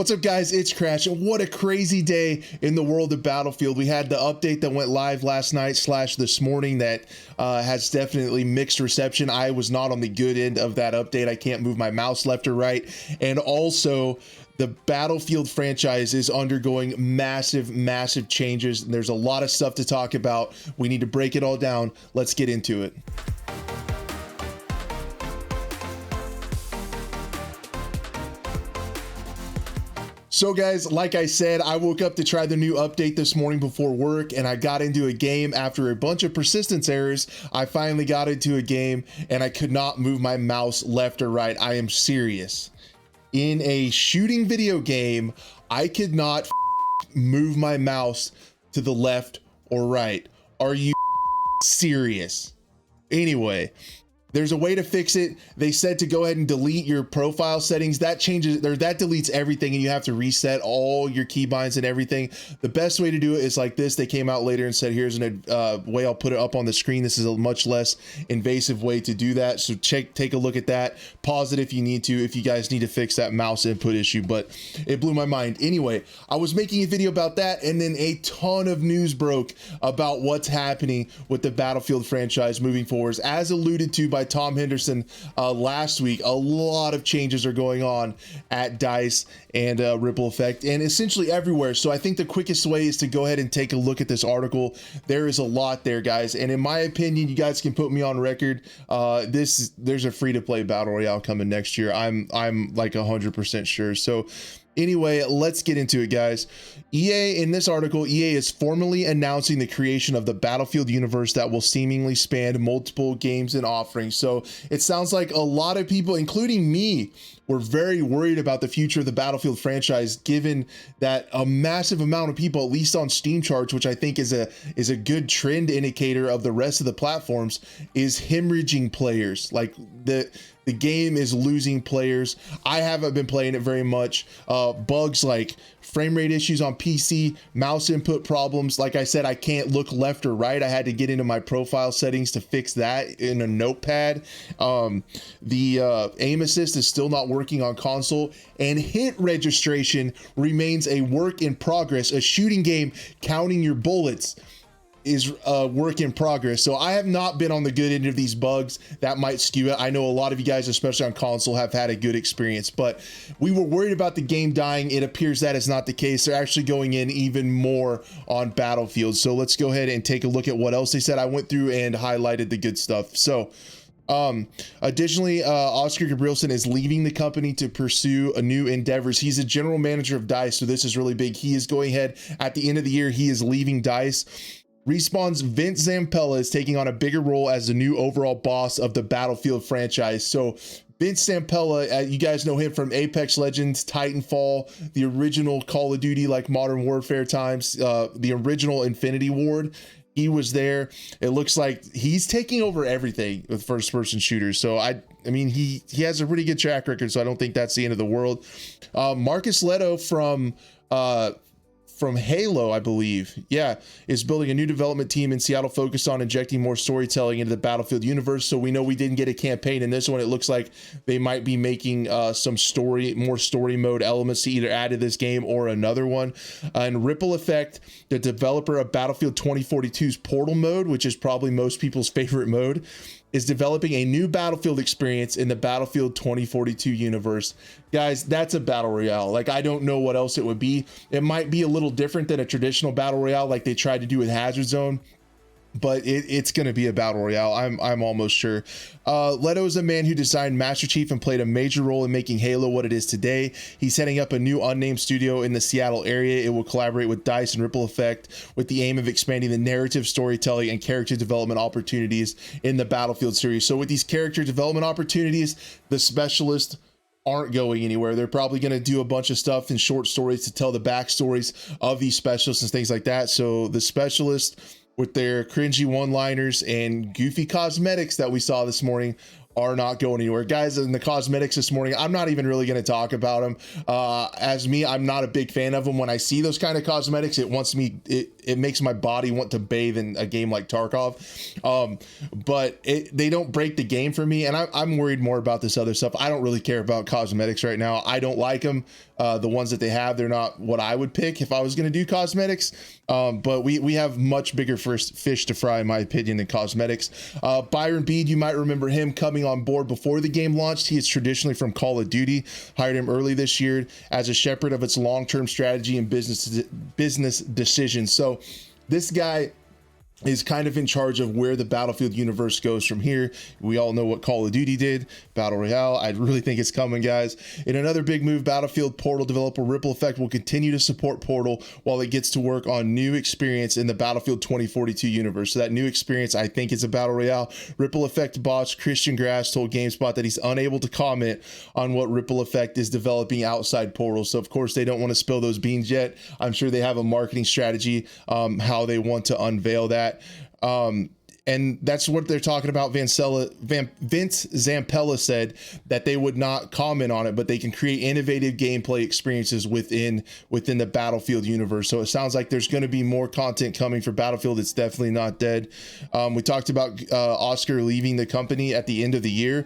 What's up, guys? It's Crash, and what a crazy day in the world of Battlefield. We had the update that went live last night / this morning that has definitely mixed reception. I was not on the good end of that update. I can't move my mouse left or right. And also, the Battlefield franchise is undergoing massive changes. And there's a lot of stuff to talk about. We need to break it all down. Let's get into it. So guys, like I said, I woke up to try the new update this morning before work, and I got into a game after a bunch of persistence errors. I finally got into a game and I could not move my mouse left or right. I am serious. In a shooting video game, I could not move my mouse to the left or right. Are you serious? Anyway, there's a way to fix it. They said to go ahead and delete your profile settings. That changes, or that deletes everything, and you have to reset all your keybinds and everything. The best way to do it is like this. They came out later and said, here's an way. I'll put it up on the screen. This is a much less invasive way to do that. So take a look at that. Pause it if you need to, if you guys need to fix that mouse input issue, but it blew my mind. Anyway, I was making a video about that, and then a ton of news broke about what's happening with the Battlefield franchise moving forward. As alluded to by Tom Henderson last week, a lot of changes are going on at DICE and Ripple Effect and essentially everywhere. So I think the quickest way is to go ahead and take a look at this article. There is a lot there, guys, and in my opinion, you guys can put me on record. There's a free-to-play Battle Royale coming next year. I'm like 100% sure. So anyway, let's get into it, guys. In this article, EA is formally announcing the creation of the Battlefield universe that will seemingly span multiple games and offerings. So it sounds like a lot of people, including me, were very worried about the future of the Battlefield franchise, given that a massive amount of people, at least on Steam charts, which I think is a good trend indicator of the rest of the platforms, is hemorrhaging players. Like the game is losing players. I haven't been playing it very much. Bugs like frame rate issues on PC, mouse input problems. Like I said, I can't look left or right. I had to get into my profile settings to fix that in a notepad. The aim assist is still not working on console, and hit registration remains a work in progress. A shooting game counting your bullets is a work in progress. So I have not been on the good end of these bugs that might skew it. I know a lot of you guys, especially on console, have had a good experience, but we were worried about the game dying. It appears that is not the case. They're actually going in even more on Battlefield. So let's go ahead and take a look at what else they said. I went through and highlighted the good stuff. So additionally, Oskar Gabrielson is leaving the company to pursue a new endeavors. He's a general manager of DICE, so this is really big. He is going ahead at the end of the year. He is leaving DICE. Respawn's Vince Zampella is taking on a bigger role as the new overall boss of the Battlefield franchise. So Vince Zampella, you guys know him from Apex Legends, Titanfall, the original Call of Duty, like Modern Warfare times, the original Infinity Ward. He was there. It looks like he's taking over everything with first-person shooters. So I mean, he has a pretty good track record, so I don't think that's the end of the world. Marcus Leto from Halo, I believe, is building a new development team in Seattle focused on injecting more storytelling into the Battlefield universe. So we know we didn't get a campaign in this one. It looks like they might be making some more story mode elements to either add to this game or another one. And Ripple Effect, the developer of Battlefield 2042's Portal mode, which is probably most people's favorite mode, is developing a new Battlefield experience in the Battlefield 2042 universe. Guys, that's a Battle Royale. Like, I don't know what else it would be. It might be a little different than a traditional Battle Royale like they tried to do with Hazard Zone, but it's going to be a Battle Royale. I'm almost sure. Leto is a man who designed Master Chief and played a major role in making Halo what it is today. He's setting up a new unnamed studio in the Seattle area. It will collaborate with DICE and Ripple Effect with the aim of expanding the narrative, storytelling, and character development opportunities in the Battlefield series. So with these character development opportunities, the specialists aren't going anywhere. They're probably going to do a bunch of stuff in short stories to tell the backstories of these specialists and things like that. So the specialists, with their cringy one-liners and goofy cosmetics that we saw this morning, are not going anywhere. Guys, in the cosmetics this morning, I'm not even really going to talk about them. As me, I'm not a big fan of them. When I see those kind of cosmetics, it makes my body want to bathe in a game like Tarkov. But they don't break the game for me, and I'm worried more about this other stuff. I don't really care about cosmetics right now. I don't like them. The ones that they have, they're not what I would pick if I was going to do cosmetics. But we have much bigger fish to fry, in my opinion, than cosmetics. Byron Bede, you might remember him coming on board before the game launched. He is traditionally from Call of Duty. Hired him early this year as a shepherd of its long-term strategy and business decisions. So this guy is kind of in charge of where the Battlefield universe goes from here. We all know what Call of Duty did, Battle Royale. I really think it's coming, guys. In another big move, Battlefield Portal developer Ripple Effect will continue to support Portal while it gets to work on new experience in the Battlefield 2042 universe. So that new experience, I think, is a Battle Royale. Ripple Effect boss Christian Grass told GameSpot that he's unable to comment on what Ripple Effect is developing outside Portal. So of course they don't want to spill those beans yet. I'm sure they have a marketing strategy, how they want to unveil that. And that's what they're talking about. Vince Zampella said that they would not comment on it, but they can create innovative gameplay experiences within the Battlefield universe. So it sounds like there's going to be more content coming for Battlefield. It's definitely not dead. We talked about Oskar leaving the company at the end of the year.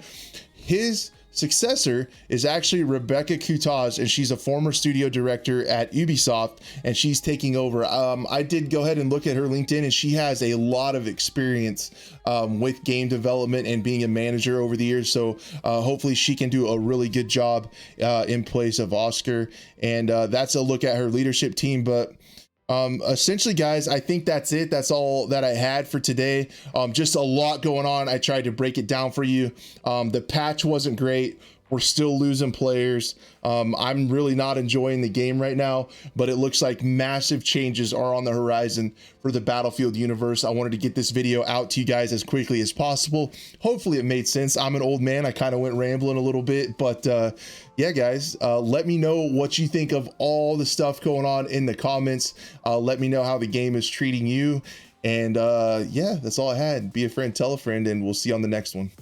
His successor is actually Rebecca Kutaz, and she's a former studio director at Ubisoft, and she's taking over. I did go ahead and look at her LinkedIn, and she has a lot of experience with game development and being a manager over the years. So hopefully she can do a really good job in place of Oskar. And that's a look at her leadership team. But essentially, guys, I think that's it. That's all that I had for today. Just a lot going on. I tried to break it down for you. The patch wasn't great. We're still losing players. I'm really not enjoying the game right now, but it looks like massive changes are on the horizon for the Battlefield universe. I wanted to get this video out to you guys as quickly as possible. Hopefully it made sense. I'm an old man. I kind of went rambling a little bit, but yeah, guys, let me know what you think of all the stuff going on in the comments. Let me know how the game is treating you. And yeah, that's all I had. Be a friend, tell a friend, and we'll see you on the next one.